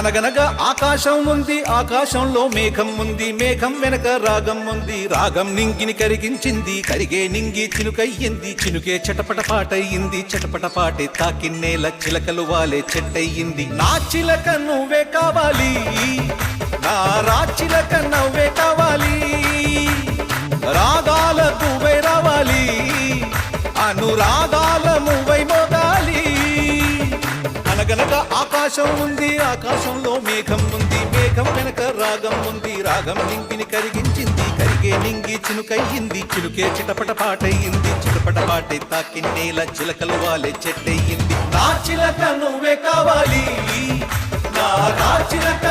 అనగనగా ఆకాశం ఉంది, ఆకాశంలో మేఘం ఉంది, మేఘం వెనక రాగం ఉంది, రాగం నింగిని కరిగించింది, కరిగే నింగి చినుకయ్యింది, చినుకే చటపట పాటయ్యింది, చటపట పాటే తాకిన్నేల చిలకలు వాలే చెట్టయ్యింది. నా చిలక నువ్వే కావాలి, నా రాచిలక నవ్వే కావాలి, రాగాల నువ్వై రావాలి, అనురాగాల నువ్వై మోగాలి. అనగనగా ఆకాశం ఉంది, ఆకాశంలో మేఘం ఉంది, మేఘం వెనక రాగం ఉంది, రాగం నింగిని కరిగించింది, కరిగే నింగి చినుకయ్యింది, చినుకే చిటపట పాటయ్యింది, చిటపట పాటే తాకిన్నేల చిలకలు వాలే చెట్టయ్యింది. నా చిలక నువ్వే కావాలి, నా చిలక